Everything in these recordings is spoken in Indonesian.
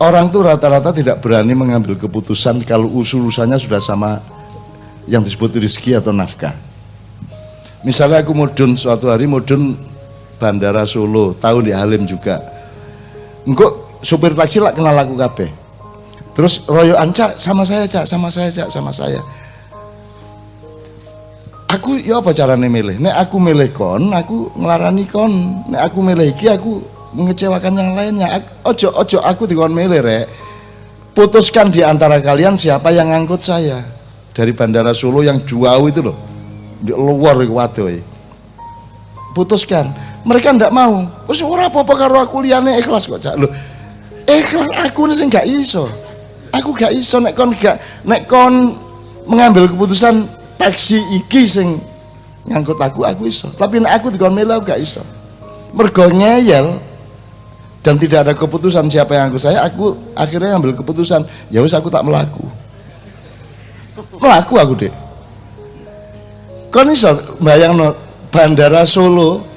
Orang tuh rata-rata tidak berani mengambil keputusan kalau urusannya sudah sama yang disebut rezeki atau nafkah. Misalnya aku mudun suatu hari, mudun Bandara Solo, tahu di Halim juga. Engkau supir taksi lah kenal aku kabeh. Terus royoan, Cak, sama saya, Cak, sama saya, Cak, sama saya. Aku ya apa caranya milih? Nek aku milih kon, aku ngelarani kon. Nek aku milih iki, aku mengecewakan yang lainnya. Ojo aku dikon milih, rek. Putuskan di antara kalian siapa yang ngangkut saya dari Bandara Solo yang jauh itu loh, di luar waduh. Putuskan. Mereka ndak mau. Wis ora apa-apa karo aku liyane ikhlas kok, Cak. Loh, ikhlas aku sing gak iso. Aku gak iso nek kon mengambil keputusan taksi iki sing ngangkut aku iso. Tapi nek aku dikon milih aku gak iso. Mergo ngeyel dan tidak ada keputusan siapa yang ngangkut saya, aku akhirnya ngambil keputusan, ya wis aku tak melaku aku deh. Kon iso bayangno Bandara Solo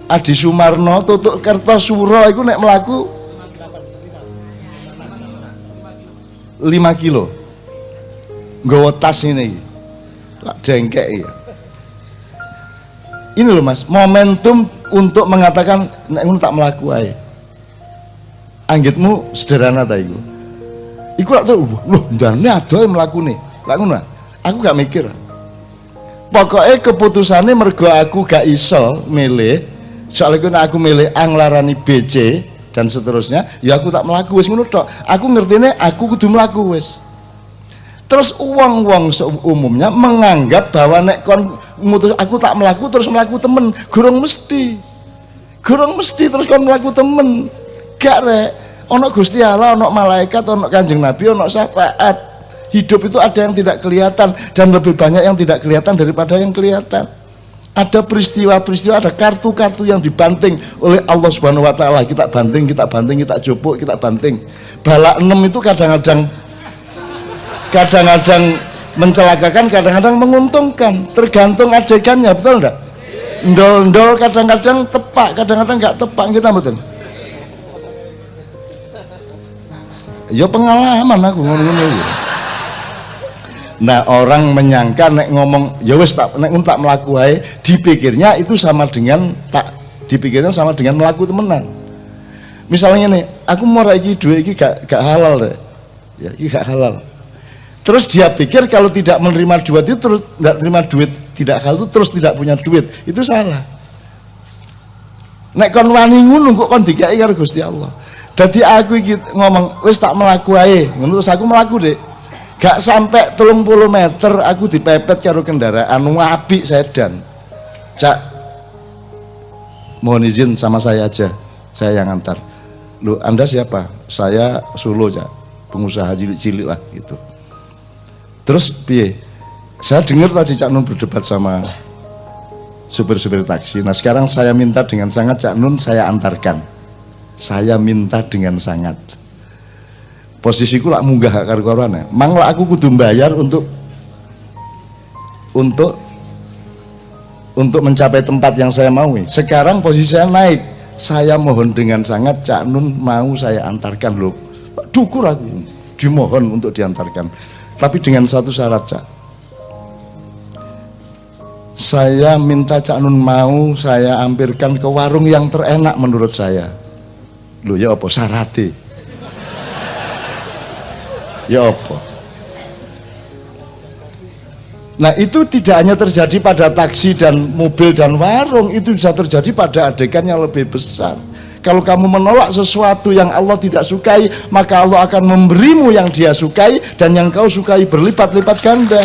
Adi Sumarno tutuk Kertosuro iku nek melaku 5 kilo nggawa tas ini lak dengkek ya. Ini loh Mas, momentum untuk mengatakan nek ngono tak melaku ae. Anggitmu sederhana ta iku. Iku lak tuh loh ndane adoh mlakune. Lak ngono. Aku gak mikir. Pokoknya keputusannya mergo aku gak iso milih. Soalnya aku milih A nglarani BC dan seterusnya, ya aku tak melaku wis ngono tok. Aku ngertine aku kudu melaku wis. Terus uang-uang umumnya menganggap bahwa nek kon mutus aku tak melaku terus melaku temen, gurung mesti terus kon melaku temen. Gak rek, ono Gusti Allah, ono malaikat, ono Kanjeng Nabi, ono syafaat. Hidup itu ada yang tidak kelihatan dan lebih banyak yang tidak kelihatan daripada yang kelihatan. Ada peristiwa-peristiwa, ada kartu-kartu yang dibanting oleh Allah Subhanahu wa taala. Kita banting, kita jupuk, kita banting. Balak 6 itu kadang-kadang mencelakakan, kadang-kadang menguntungkan, tergantung adegannya, betul enggak? Ndol-ndol kadang-kadang tepak, kadang-kadang enggak tepak, kita betul. Ya pengalaman aku ngono-ngono. Nah, orang menyangka nek ngomong ya wis nek tak melaku ae, dipikirnya itu sama dengan melaku temenan. Misalnya nih, aku mau iki duit iki gak halal deh. Ya, iki gak halal. Terus dia pikir kalau tidak menerima duit itu terus enggak terima duit tidak halal itu terus tidak punya duit. Itu salah. Nek kon wani ngono kok kon dikai karo Gusti Allah. Jadi aku iki ngomong wis tak melaku ae, ngono terus aku melaku deh. Gak sampai 30 meter aku dipepet karo kendaraan apik sedan. Cak, mohon izin sama saya aja, saya yang antar. Loh, Anda siapa? Saya Solo, Cak, pengusaha cilik-cilik lah gitu. Terus piye? Saya dengar tadi Cak Nun berdebat sama supir-supir taksi. Nah sekarang saya minta dengan sangat Cak Nun saya antarkan. Saya minta dengan sangat. Posisiku lak munggah gak karu-karuan. Mangla aku kudu bayar untuk mencapai tempat yang saya mau. Sekarang posisi saya naik. Saya mohon dengan sangat Cak Nun mau saya antarkan loh. Dukur aku dimohon untuk diantarkan. Tapi dengan satu syarat, Cak. Saya minta Cak Nun mau saya ampirkan ke warung yang terenak menurut saya. Loh ya apa syaratnya? Ya apa? Nah itu tidak hanya terjadi pada taksi dan mobil dan warung, itu bisa terjadi pada adegan yang lebih besar. Kalau kamu menolak sesuatu yang Allah tidak sukai, maka Allah akan memberimu yang Dia sukai dan yang kau sukai berlipat-lipat ganda.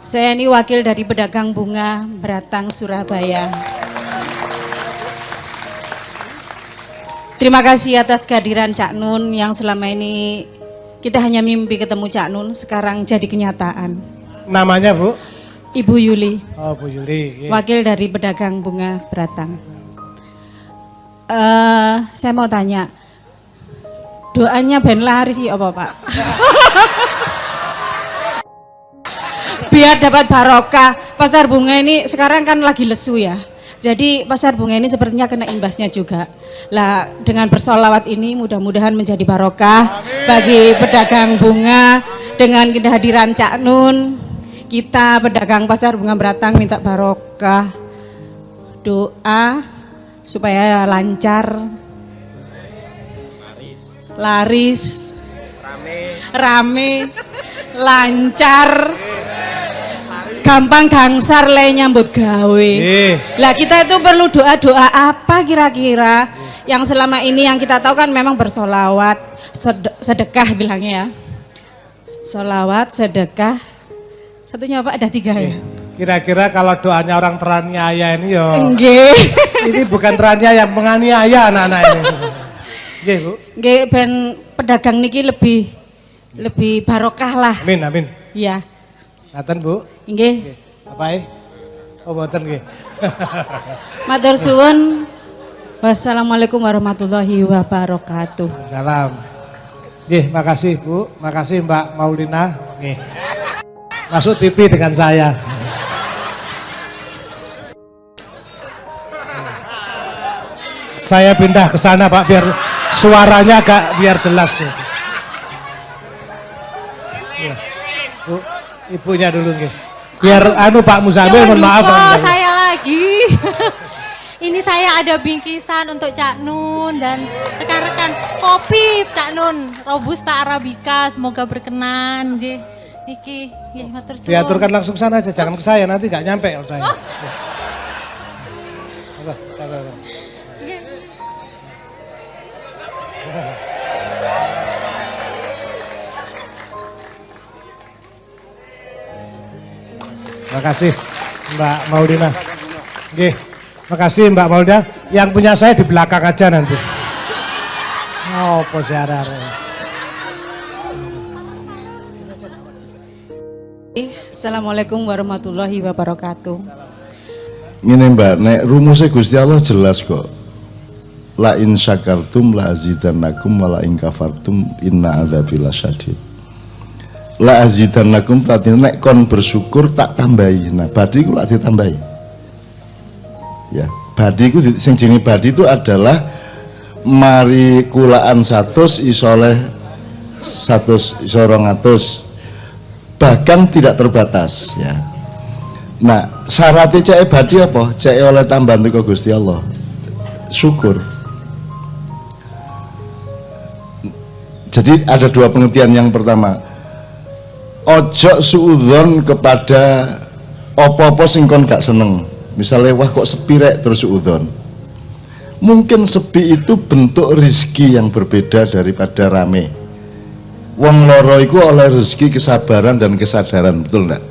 Saya ini wakil dari pedagang bunga Beratang, Surabaya. Terima kasih atas kehadiran Cak Nun yang selama ini kita hanya mimpi ketemu Cak Nun, sekarang jadi kenyataan. Namanya Bu? Ibu Yuli. Oh Bu Yuli. Yeah. Wakil dari pedagang bunga Beratang. Saya mau tanya, doanya ben laris sih apa Pak? Biar dapat barokah. pasar bunga ini sekarang kan lagi lesu ya. Jadi pasar bunga ini sepertinya kena imbasnya juga. Lah dengan bersolawat ini mudah-mudahan menjadi barokah bagi pedagang bunga. Dengan kehadiran Cak Nun, kita pedagang pasar bunga Beratang minta barokah, doa supaya lancar, laris, rame, lancar, gampang gangsar le nyambut gawe. Lah kita itu perlu doa-doa apa kira-kira yang selama ini yang kita tahu kan memang bersolawat, sedekah bilangnya ya. Solawat, sedekah, satunya apa? Ada 3 ya? Kira-kira kalau doanya orang teraniaya ini ya. Nggih. Ini bukan teraniaya, menganiaya anak-anak ini. Nggih, Bu. Nggih, ben pedagang niki lebih barokah lah. Amin, amin. Iya. Ngaten, Bu. Nggih. Apa Oh, mboten nggih. Matur suwun. Wassalamualaikum warahmatullahi wabarakatuh. Salam. Nggih, makasih Bu, makasih Mbak Maulina. Nggih. Masuk TV dengan saya. Saya pindah ke sana Pak biar suaranya agak biar jelas. Ya. Bu, ibunya dulu nggih. Biar Pak Muzamil mohon maaf. Saya lagi. Ini saya ada bingkisan untuk Cak Nun dan rekan-rekan kopi Cak Nun, Robusta Arabica, semoga berkenan. Niki, nggih matur suwun. Diaturkan langsung sana aja, jangan ke saya nanti nggak nyampe kalau saya. Makasih Mbak Maulina. Nggih. Makasih Mbak Maulina. Yang punya saya di belakang aja nanti. Oh, posiara. Assalamualaikum warahmatullahi wabarakatuh. Ngene Mbak, nek rumusnya Gusti Allah jelas kok. La in syakartum la azidannakum wa la in kafartum inna adzabi lasyadid. La azidannakum tadi nek kon bersyukur tak tambahi. Nah, badi ku lak ditambahi. Ya, badi ku sing jenenge badi itu adalah mari kulaan 100 isoleh 100 iso 200 bahkan tidak terbatas ya. Nah, syaratnya cek badi apa? Cek oleh tambahan teko Gusti Allah. Syukur. Jadi ada 2 pengertian. Yang pertama, ojo suudzon kepada opo-opo sing kon gak seneng. Misalnya wah kok sepi rek terus suudzon. Mungkin sepi itu bentuk rizki yang berbeda daripada rame. Wong loro iku oleh rezeki kesabaran dan kesadaran, betul enggak?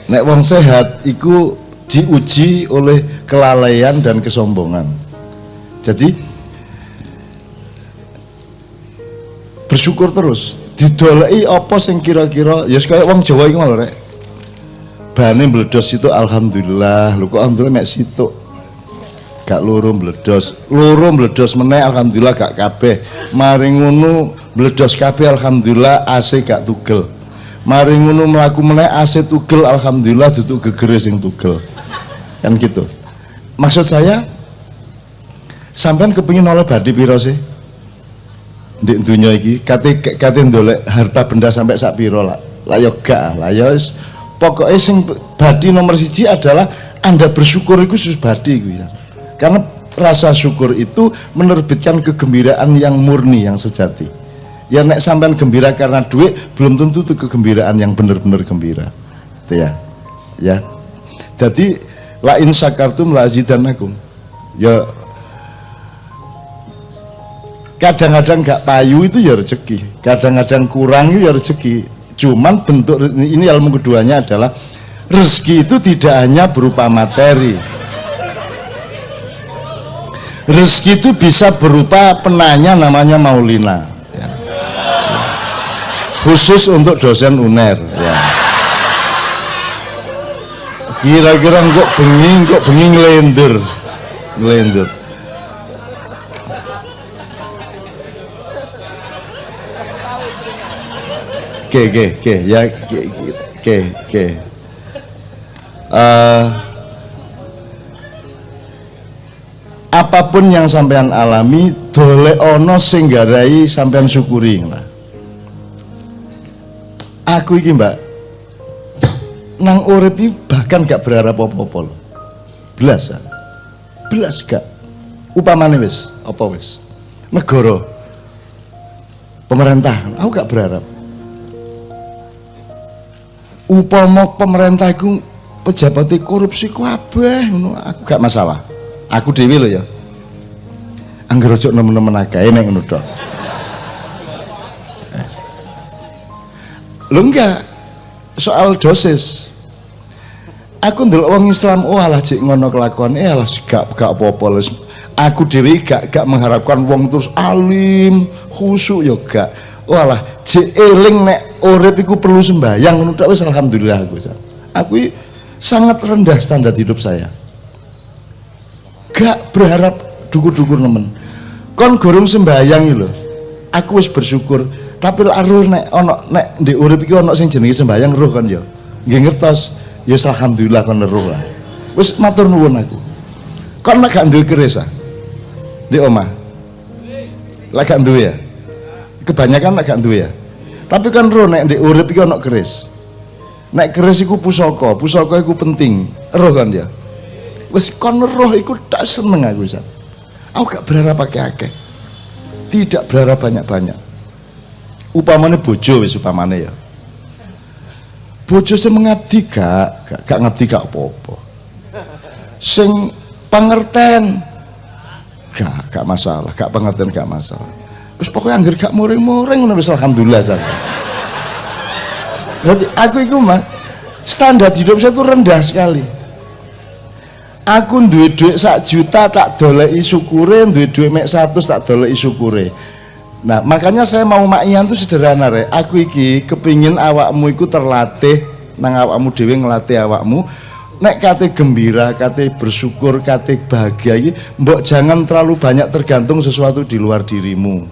Nek wong sehat iku diuji oleh kelalaian dan kesombongan. Jadi bersyukur terus, didoleki apa sing kira-kira ya kaya wong Jawa iku lho rek. Bane meledos itu alhamdulillah, lho kok alhamdulillah mek situk. Gak loro meledos meneh alhamdulillah gak kabeh. Mari ngono meledos kabeh alhamdulillah AC gak tugel. Mari ngono mlaku meneh AC tugel alhamdulillah duduk gegere sing tugel. Kan gitu. Maksud saya sampean kepengin oleh badi pira sih? Ndek dunya iki kate ndolek harta benda sampai sak pira lah. Lah yo gak lah ya wis pokoke sing badi nomor 1 adalah Anda bersyukur itu sus badi iku ya. Karena rasa syukur itu menerbitkan kegembiraan yang murni, yang sejati. Ya nek sampean gembira karena duit, belum tentu itu kegembiraan yang benar-benar gembira. Itu ya. Ya. Jadi la in syakartum la azidannakum. Ya kadang-kadang gak payu itu ya rezeki, kadang-kadang kurang itu ya rezeki. Cuman bentuk ini ilmu keduanya adalah rezeki itu tidak hanya berupa materi. Rezeki itu bisa berupa penanya namanya Maulina ya. Khusus untuk dosen UNER ya. Kira-kira kok bengi ngelendur Oke ya apapun yang sampean alami dolek ono sing garai sampean syukuri. Aku iki mbak nang urip iki bahkan gak berharap apa-apa lho. Belas gak. Upamane wis apa wis negara pemerintah aku gak berharap. Upama pemerintah iku pejabat korupsi kabeh ngono aku gak masalah. Aku dhewe lho ya. Angger ojo nemen-nemen akeh nek ngono tok. Lho enggak soal dosis. Aku ndelok wong Islam oh alah cek ngono kelakuan alah gak apa-apa. Aku dhewe gak mengharapkan wong terus alim, khusyuk ya gak. Oh alah cek eling nek urip iku perlu sembahyang ngono tok wis alhamdulillah aku. Aku sangat rendah standar hidup saya. Gak berharap dukur-dukur nemen. Kon gorong sembahyang lho. Aku wis bersyukur. Tapi aruh nek ono nek ndek urip iki ono sing jenenge sembahyang roh kan ya. Nggih ngertos. Ya alhamdulillah kon roh lah. Wis matur nuwun aku. Kon nek gak duwe keris ah. Ndek omah. Lah gak duwe ya. Kebanyakan nek gak duwe ya. Tapi kan roh nek ndek urip iki ono keris. Nek keris iku pusaka iku penting. Roh kan ya. Wis kon roh iku tak seneng aku Ustaz. Aku gak berharap akeh-akeh. Tidak berharap banyak-banyak. Upamane bojo wis upamane ya. Bojo sing mengabdi gak ngabdi gak apa-apa. Sing pangerten gak masalah, gak pangerten gak masalah. Wis pokoknya angger gak muring-muring ngono wis alhamdulillah sampe. Jadi aku iku mah standar hidup saya itu rendah sekali. Aku duwe duit 1 juta tak doleki syukure, duwe duit mek 100 tak doleki syukure. Nah makanya saya mau makian tuh sederhana rek. Aku iki kepingin awakmu iku terlatih nang awakmu dhewe ngelatih awakmu nek kate gembira, kate bersyukur, kate bahagia iki mbok jangan terlalu banyak tergantung sesuatu di luar dirimu.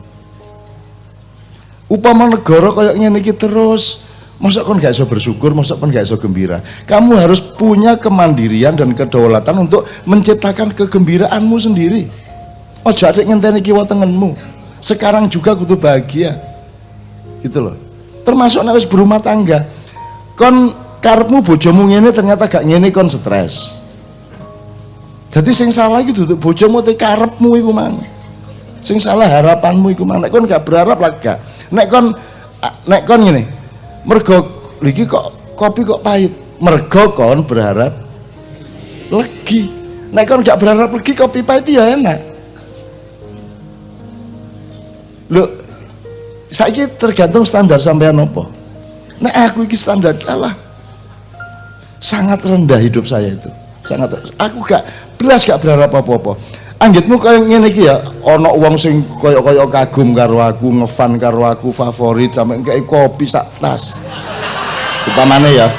Upama negara kayak ngene iki terus masa kon gak iso bersyukur, masa kon gak iso gembira. Kamu harus punya kemandirian dan kedaulatan untuk menciptakan kegembiraanmu sendiri. Ojo adek ngenteni kiwa tengenmu. Sekarang juga kudu bahagia. Gitu loh. Termasuk nek wis berumah tangga. Kon karepmu bojomu ngene ternyata gak ngene kon stres. Jadi sing salah iki duduk bojomu te karepmu iku mang. Sing salah harapanmu iku mang. Nek kon gak berharap lah gak. Nek kon ngene. Mergo iki kok kopi kok pahit. Mergo kon berharap legi. Nek kon gak berharap legi kopi pahit ya enak. Loh, saiki tergantung standar sampean apa. Nek aku iki standar Allah sangat rendah hidup saya itu. Sangat aku gak belas gak berharap apa-apa. Anggitmu kaya ngene iki ya, ana wong sing kaya-kaya kagum karo aku, ngefan karo aku, favorit sampe ngekeki kopi sak tas. Upamane ya.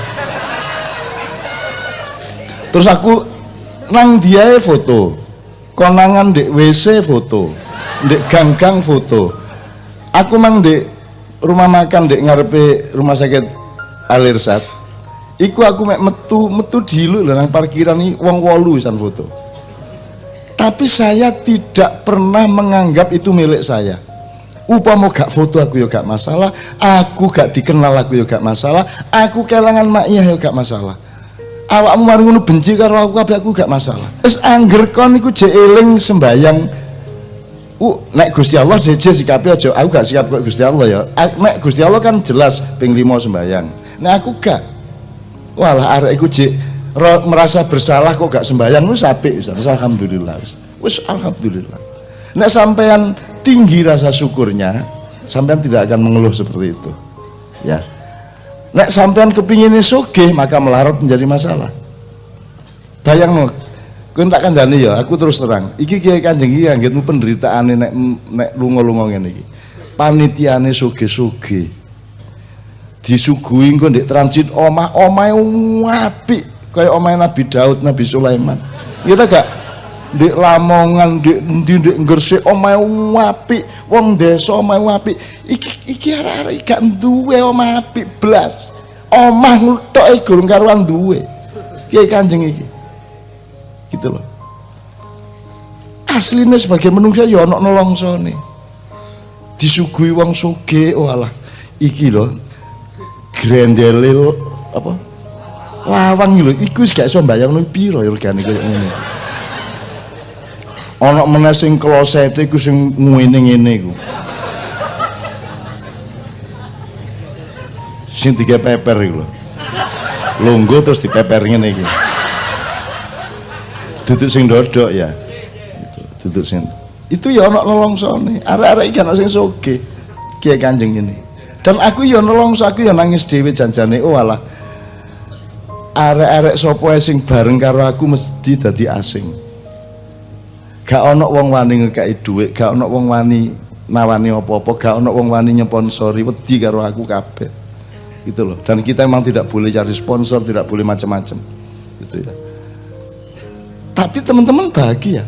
Terus aku nang diae foto. Konangan ndek WC foto. Ndek gang-gang foto. Aku mang di rumah makan di ngarepe rumah sakit Al-Irsad. Iku aku mek metu dilu lho nang parkiran iki wong 8 isan foto. Tapi saya tidak pernah menganggap itu milik saya. Upama gak foto aku ya gak masalah, aku gak dikenal aku ya gak masalah, aku kelangan maknya ya gak masalah. Awakmu mari ngono benci karo aku kabeh aku gak masalah. Wis angger kon iku jek eling sembayang. Nek Gusti Allah jeje sikape aja aku gak sikap kok Gusti Allah ya. Nek Gusti Allah kan jelas ping 5 sembayang. Nek aku gak. Walah arek iku jek merasa bersalah kok gak sembayang wis apik wis alhamdulillah. Wis alhamdulillah. Nek sampean tinggi rasa syukurnya, sampean tidak akan mengeluh seperti itu. Ya. Nek sampean kepingin sugih maka melarat menjadi masalah. Bayangno kowe tak kandhani ya, aku terus terang. Iki Kiai Kanjeng iki anggitmu penderitaane nek lunga-lunga ngene iki. Panitiane sugih-sugih. Disuguhi engko ndek transit omahe apik kaya omahe Nabi Daud, Nabi Sulaiman. Ya ta gak? Ndek Lamongan, ndek Gresik omahe apik, wong desa omahe apik. Iki arek-arek gak duwe omah apik blas. Omah ngluthuk gurung karuan duwe. Kiai Kanjeng iki. Gitu loh. Aslinya sebagai manusia ya ana nolongsone. Disuguhi wong sugih, walah iki lho grendele apa? Lawang lho, iku wis gak iso mbayangno piro ya regane koyo ngene. Ana meneh sing klosete iku sing ngene-ngene iku. Sing digepeper iku lho. Lungguh terus dipeper ngene iki. Duduk sing dodok ya. Itu duduk sing. Itu ya ana nolongsone. Arek-arek iki ana sing sugih. Kiai Kanjeng ini. Dan aku ya nolongso, aku ya nangis dhewe janjane. Oh alah. Arek-arek sapa sing bareng karo aku mesti dadi asing. Gak ana wong wani ngekeki dhuwit, gak ana wong wani nawani apa-apa, gak ana wong wani nyponsori, wedi karo aku kabeh. Gitu loh. Dan kita memang tidak boleh cari sponsor, tidak boleh macam-macam. Gitu ya. Tapi teman-teman bahagia.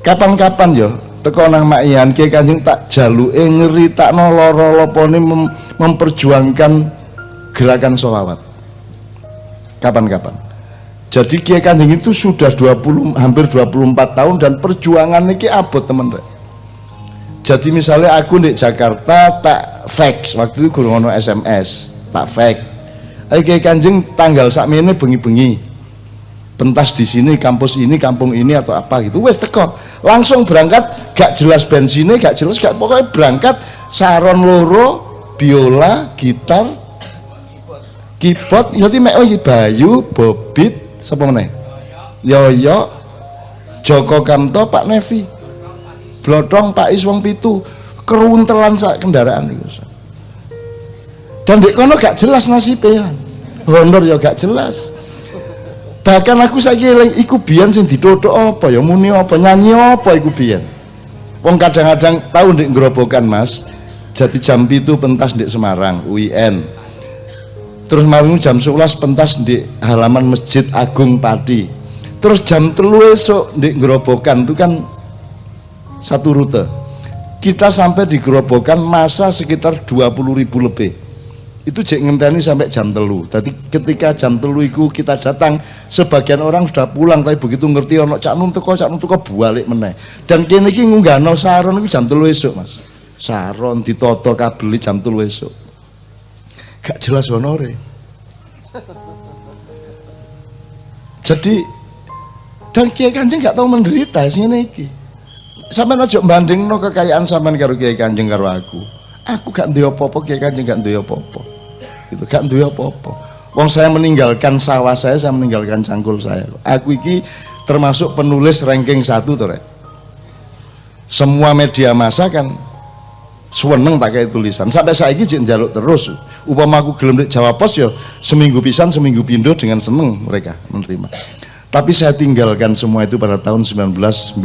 Kapan-kapan ya teko nang Mak Ian Kiai Kanjeng tak jaluke nyeritakno lara-lapane memperjuangkan gerakan sholawat. Kapan-kapan. Jadi Kiai Kanjeng itu sudah hampir 24 tahun dan perjuangan ini abot temen rek. Jadi misalnya aku di Jakarta tak fax, waktu itu gurung ono SMS, tak fax. Ayo Kiai Kanjeng tanggal sakmene bengi-bengi. Pentas di sini, kampus ini, kampung ini atau apa gitu. Wes teko, langsung berangkat, gak jelas bensinnya, gak jelas, gak pokoknya berangkat saron loro, biola, gitar, keyboard, jadi mek Bayu, Bobit, sapa meneh? Yoyo, Joko Kamto, Pak Nevi, Blodong, Pak Iswong Pitu, keruntelan sak kendaraan itu. Dan di kono gak jelas nasibnya, honor ya gak jelas. Bahkan aku saiki eling iku biyen sing ditothok apa ya muni apa nyanyi apa iku biyen. Wong kadang-kadang tau ndek Grobogan Mas. Jadi jam 7 pentas ndek Semarang UIN. Terus malam jam 11 pentas ndek halaman Masjid Agung Pati. Terus jam 3 esuk ndek Grobogan itu kan satu rute. Kita sampai di Grobogan masa sekitar 20.000 lebih. Itu jek ngenteni sampai jam 3. Jadi ketika jam 3 itu kita datang, sebagian orang sudah pulang, tapi begitu ngerti ono Cak Nun teko balik meneh. Dan kene iki ngunggahno saron iku jam 3 esuk, Mas. Saron ditoto kabel jam 3 esuk. Gak jelas honore. Jadi dan Kiai Kanjeng gak tahu menderita sing ngene iki. Sampeyan aja bandingno kekayaan sampean karo Kiai Kanjeng karo aku. Aku gak duwe apa-apa, Kiai Kanjeng gak duwe apa-apa. Gitu, gak duwe apa-apa. Wong saya meninggalkan sawah saya meninggalkan cangkul saya. Aku iki termasuk penulis ranking 1 tuh rek. Semua media massa kan seneng tak kayak tulisan. Sampai saiki jek njaluk terus. Upama aku gelem Jawa Pos ya seminggu pisan seminggu pindo dengan seneng mereka menerima. Tapi saya tinggalkan semua itu pada tahun 1998,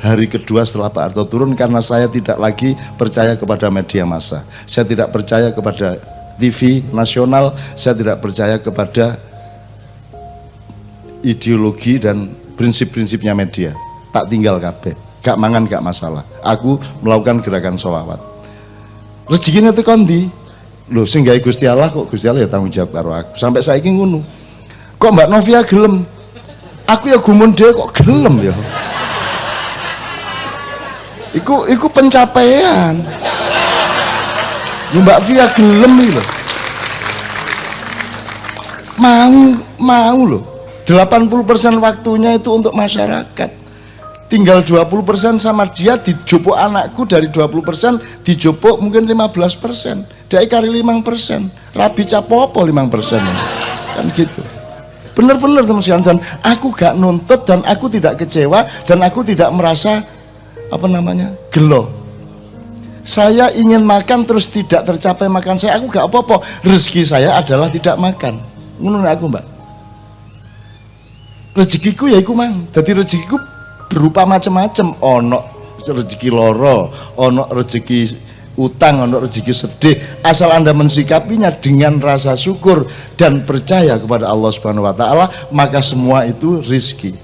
hari kedua setelah Pak Harto turun, karena saya tidak lagi percaya kepada media massa. Saya tidak percaya kepada TV nasional, saya tidak percaya kepada ideologi dan prinsip-prinsipnya media. Tak tinggal kabeh, gak mangan gak masalah. Aku melakukan gerakan sholawat. Rezekinya itu kondi. Loh, sing gawe Gusti Allah kok Gusti Allah ya tanggung jawab karo aku. Sampai saiki ngono. Kok Mbak Novia gelem? Aku ya gumun dhewe kok gelem ya. Iku pencapaian. Mbak Via gelem iki lho. Mau lho. 80% waktunya itu untuk masyarakat. Tinggal 20% sama dia dijupuk anakku, dari 20% dijupuk mungkin 15%. Dai kari 5%. Rabi capopo 5%. Kan gitu. Bener-bener teman-teman, aku gak nuntut dan aku tidak kecewa dan aku tidak merasa gelo. Saya ingin makan terus tidak tercapai makan saya, aku gak apa-apa. Rezeki saya adalah tidak makan. Ngono aku, Mbak. Rezekiku ya iku mang. Jadi rezekiku berupa macam-macam. Ono rezeki loro, ono rezeki utang, ono rezeki sedih. Asal Anda mensikapinya dengan rasa syukur dan percaya kepada Allah Subhanahu wa taala, maka semua itu rizki.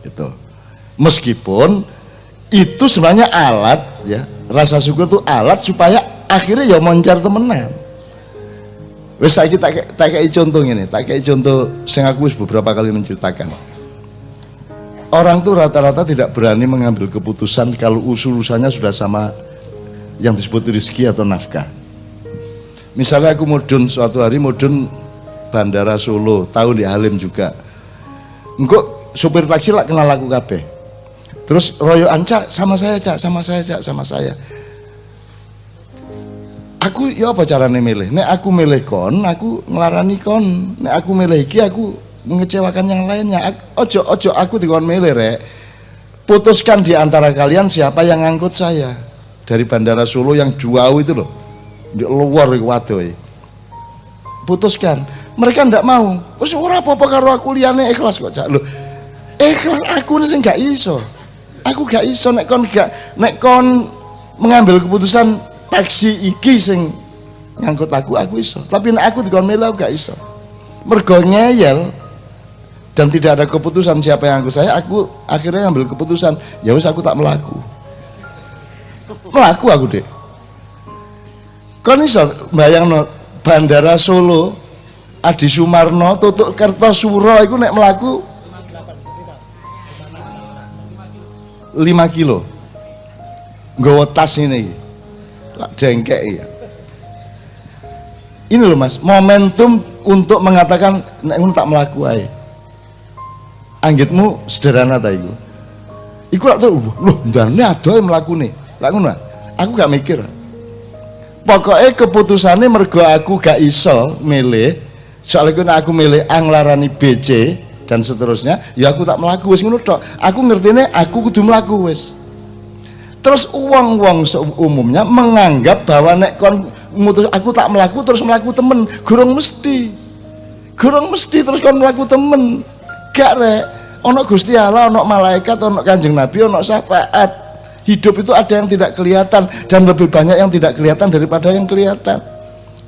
Itu. Meskipun itu sebenarnya alat ya. Rasa syukur itu alat supaya akhirnya ya moncar temenan. Wes saiki tak kei contoh ini, tak kei contoh sing aku wis beberapa kali menceritakan. Orang tuh rata-rata tidak berani mengambil keputusan kalau urusannya sudah sama yang disebut rezeki atau nafkah. Misalnya aku mudun suatu hari, mudun Bandara Solo, tahu di Halim juga. Engkau supir taksi lah kenal aku kabeh. Terus royoan, Cak, sama saya, Cak, sama saya, Cak, sama saya. Aku ya apa carane milih? Nek aku milih kon, aku ngelarani kon. Nek aku milih iki, aku mengecewakan yang lainnya. Ojo aku dikon milih, rek. Putuskan di antara kalian siapa yang ngangkut saya dari Bandara Solo yang jauh itu loh, di luar waduh. Putuskan. Mereka ndak mau. Wis ora apa-apa karo aku liyane ikhlas kok, Cak. Loh, ikhlas aku sing gak iso. Aku gak iso nek kon mengambil keputusan taksi iki sing ngangkut aku iso. Tapi nek aku dikon milih aku gak iso. Mergo ngeyel dan tidak ada keputusan siapa yang ngangkut saya, aku akhirnya ngambil keputusan, ya wis aku tak melaku aku deh. Kon iso bayangno Bandara Solo Adi Sumarno tutuk Kertosuro iku nek melaku 5 kilo nggawa tas ini lak dengkek ya. Ini loh Mas, momentum untuk mengatakan nek ngono tak melaku ae. Anggitmu sederhana ta iku. Iku lak tuh lho ndane adoh mlakune. Lak ngono aku gak mikir. Pokoknya keputusannya mergo aku gak iso milih. Soalnya aku milih A nglarani BC dan seterusnya, ya aku tak melaku wis ngono tok. Aku ngertine aku kudu melaku wis. Terus uang umumnya menganggap bahwa nek kon mutus aku tak melaku terus melaku temen, gurung mesti terus kon melaku temen. Gak rek, ono Gusti Allah, ono malaikat, ono Kanjeng Nabi, ono syafaat. Hidup itu ada yang tidak kelihatan dan lebih banyak yang tidak kelihatan daripada yang kelihatan.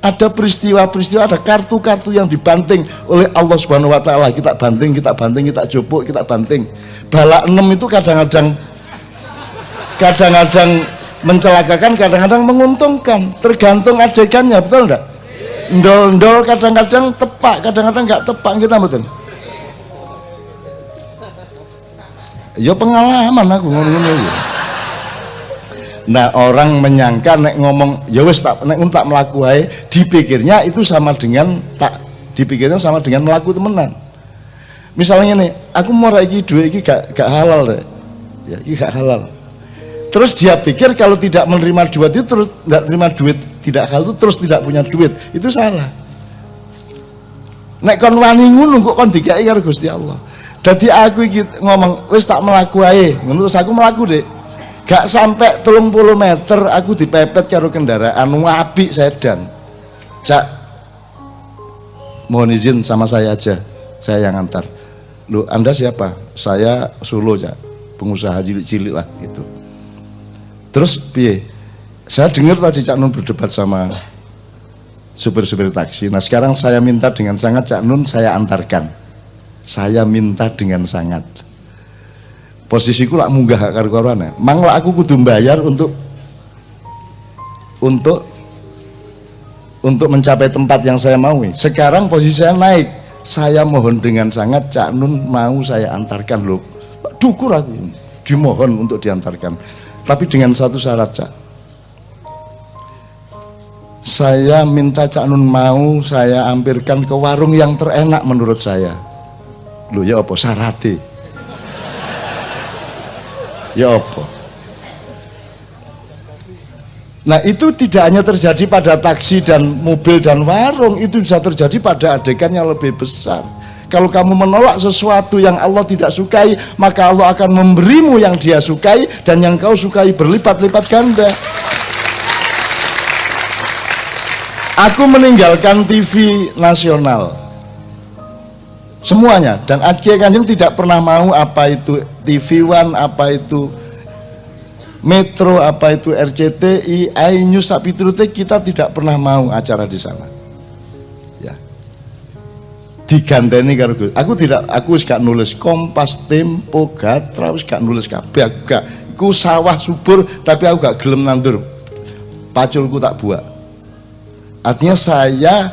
Ada peristiwa-peristiwa, ada kartu-kartu yang dibanting oleh Allah Subhanahu wa taala. Kita banting, kita jupuk, kita banting. Balak 6 itu kadang-kadang mencelakakan, kadang-kadang menguntungkan, tergantung adegannya, betul enggak? Ndol-ndol kadang-kadang tepak, kadang-kadang enggak tepak, kita betul. Ya pengalaman aku ngono-ngono ya. Nah, orang menyangka nek ngomong ya wis tak nek tak melaku ae, dipikirnya itu sama dengan melaku temenan. Misalnya nih, aku mau iki duit iki gak halal deh. Ya, iki gak halal. Terus dia pikir kalau tidak menerima duit itu terus enggak terima duit tidak halal itu terus tidak punya duit. Itu salah. Nek kon wani ngono kok kon dikai karo Gusti Allah. Dadi aku iki ngomong wis tak melaku ae, ngono terus aku melaku deh. Gak sampai 30 meter aku dipepet karo kendaraan apik sedan. Cak, mohon izin sama saya aja, saya yang antar. Loh, Anda siapa? Saya Solo, Cak, pengusaha cilik-cilik lah gitu. Terus piye? Saya dengar tadi Cak Nun berdebat sama supir-supir taksi. Nah sekarang saya minta dengan sangat Cak Nun saya antarkan. Saya minta dengan sangat. Posisiku lak munggah gak karo-karoan. Mangla aku kudu bayar untuk mencapai tempat yang saya mau. Sekarang posisi saya naik. Saya mohon dengan sangat Cak Nun mau saya antarkan loh. Dukur aku dimohon untuk diantarkan. Tapi dengan satu syarat, Cak. Saya minta Cak Nun mau saya ampirkan ke warung yang terenak menurut saya. Loh ya apa syaratnya? Ya apa? Nah itu tidak hanya terjadi pada taksi dan mobil dan warung, itu bisa terjadi pada adegan yang lebih besar. Kalau kamu menolak sesuatu yang Allah tidak sukai, maka Allah akan memberimu yang Dia sukai dan yang kau sukai berlipat-lipat ganda. Aku meninggalkan TV nasional semuanya, dan Kiai Kanjeng tidak pernah mau apa itu TV One, apa itu Metro, apa itu RCTI, iNews, Sapitrute, kita tidak pernah mau acara di sana. Ya. Digandeni karo aku wis gak nulis Kompas, Tempo, Gatra, wis gak nulis kabeh, aku gak. Iku sawah subur tapi aku gak gelem nandur. Paculku tak buat. Artinya saya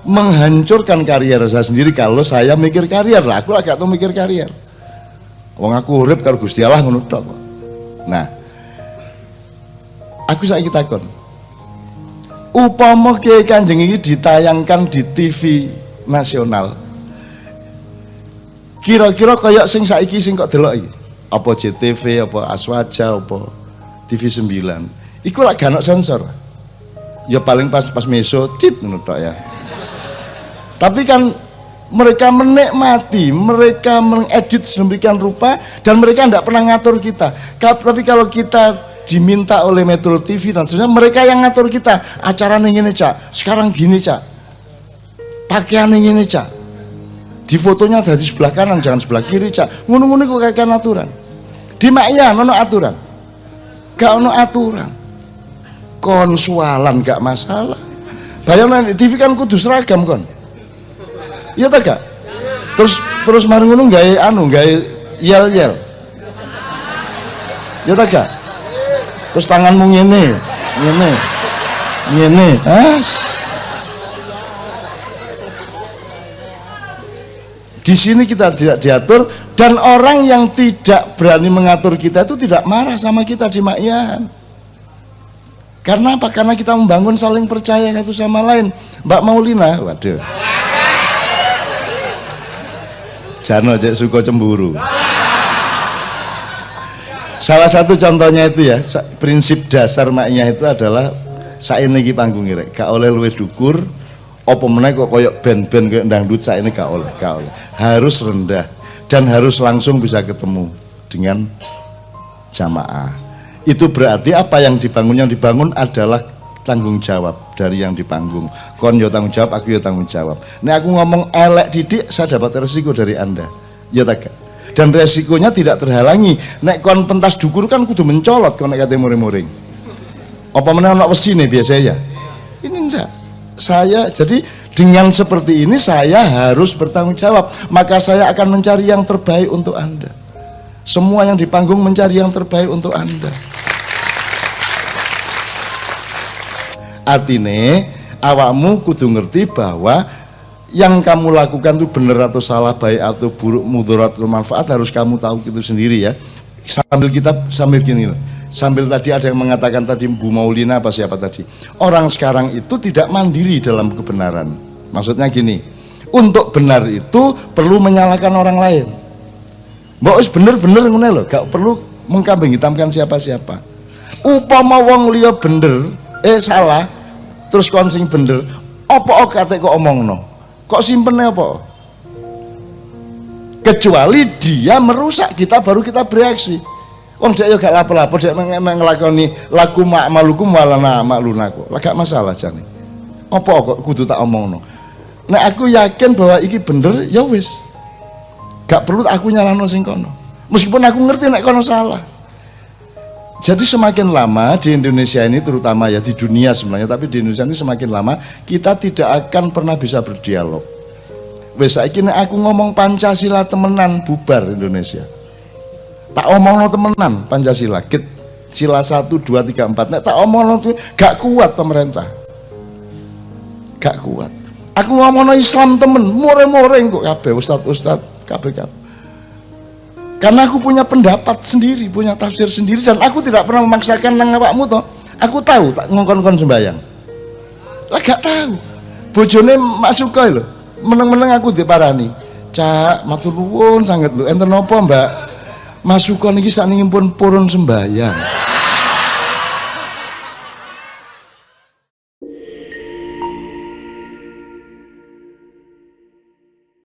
menghancurkan karier saya sendiri kalau saya mikir karier lah. Aku lah gak tau mikir karier. Wong aku urip karo Gusti Allah ngono tok. Nah, aku saiki takon. Upama Kiai Kanjeng ini ditayangkan di TV nasional. Kira-kira kayak sing saiki sing kok delok iki. Apa JTV, apa Aswaja, apa TV 9. Iku lak gak ono sensor. Ya paling pas meso tit ngono tok ya. Tapi kan mereka menikmati, mereka mengedit sedemikian rupa dan mereka tidak pernah ngatur kita. Tapi kalau kita diminta oleh Metro TV dan sebenarnya mereka yang ngatur kita. Acara ini cak, sekarang gini cak, pakaian ini cak, di fotonya ada di sebelah kanan jangan sebelah kiri cak. Ngono-ngono kok kayak aturan. Di Makyan ono aturan, gak ono aturan. Konsualan gak masalah. Bayangkan di TV kan kudu seragam kon. Iya tak gak? Terus mari ngono gawe yel-yel. Ya tak gak? Terus tanganmu ngene. Di sini kita tidak diatur dan orang yang tidak berani mengatur kita itu tidak marah sama kita di Makyan. Karena apa? Karena kita membangun saling percaya satu sama lain. Mbak Maulina, waduh. Jano cek suka cemburu. Salah satu contohnya itu ya, prinsip dasar maknya itu adalah saene iki panggung rek, gak oleh luwih dukur, apa meneh kok koyok band-band koyok dangdut saene gak oleh. Harus rendah dan harus langsung bisa ketemu dengan jamaah. Itu berarti apa yang dibangun adalah tanggung jawab dari yang di panggung. Kon yo tanggung jawab, aku yo tanggung jawab. Nek aku ngomong elek didik, saya dapat resiko dari Anda. Ya tak? Dan resikonya tidak terhalangi. Nek kon pentas dukur kan kudu mencolot kon nek kate muring-muring. Apa meneh ana wesine biasanya? Ini enggak. Saya jadi dengan seperti ini saya harus bertanggung jawab. Maka saya akan mencari yang terbaik untuk Anda. Semua yang di panggung mencari yang terbaik untuk Anda. Artinya awakmu kudu ngerti bahwa yang kamu lakukan itu benar atau salah, baik atau buruk, mudarat atau manfaat harus kamu tahu itu sendiri ya. Sambil gini, sambil tadi ada yang mengatakan tadi Bu Maulina apa siapa tadi, orang sekarang itu tidak mandiri dalam kebenaran. Maksudnya gini, untuk benar itu perlu menyalahkan orang lain. Mbak wis bener-bener ngene lho, gak perlu mengkambing hitamkan siapa-siapa. Upama wong liya bener salah terus kon sing bener apa kate kok omongno kok simpene apa, kecuali dia merusak kita baru kita bereaksi. Wong dek yo gak lapo-lapo dek nglakoni laku ma'malukum walana ma'luna kok gak masalah jane apa kok kudu tak omongno. Nek aku yakin bahwa iki bener ya wis gak perlu aku nyalahno sing kono meskipun aku ngerti nek kono salah. Jadi semakin lama di Indonesia ini terutama ya di dunia sebenarnya, tapi di Indonesia ini semakin lama kita tidak akan pernah bisa berdialog. Wes saiki nek aku ngomong Pancasila temenan bubar Indonesia. Tak omongno temenan Pancasila. Sila 1 2 3 4. Nek tak omongno gak kuat pemerintah. Gak kuat. Aku ngomongno Islam temen, more-moreng kok kabeh ustad kabeh. Karena aku punya pendapat sendiri, punya tafsir sendiri dan aku tidak pernah memaksakan nang awakmu toh. Aku tahu tak ngongkon-ngongkon sembayang. Lah gak tahu. Bojone Mak Suka lho. Meneng-meneng aku diparani. Cak, matur nuwun sanget lho. Enten napa, Mbak? Mas Suka niki sakniki pun purun sembayang.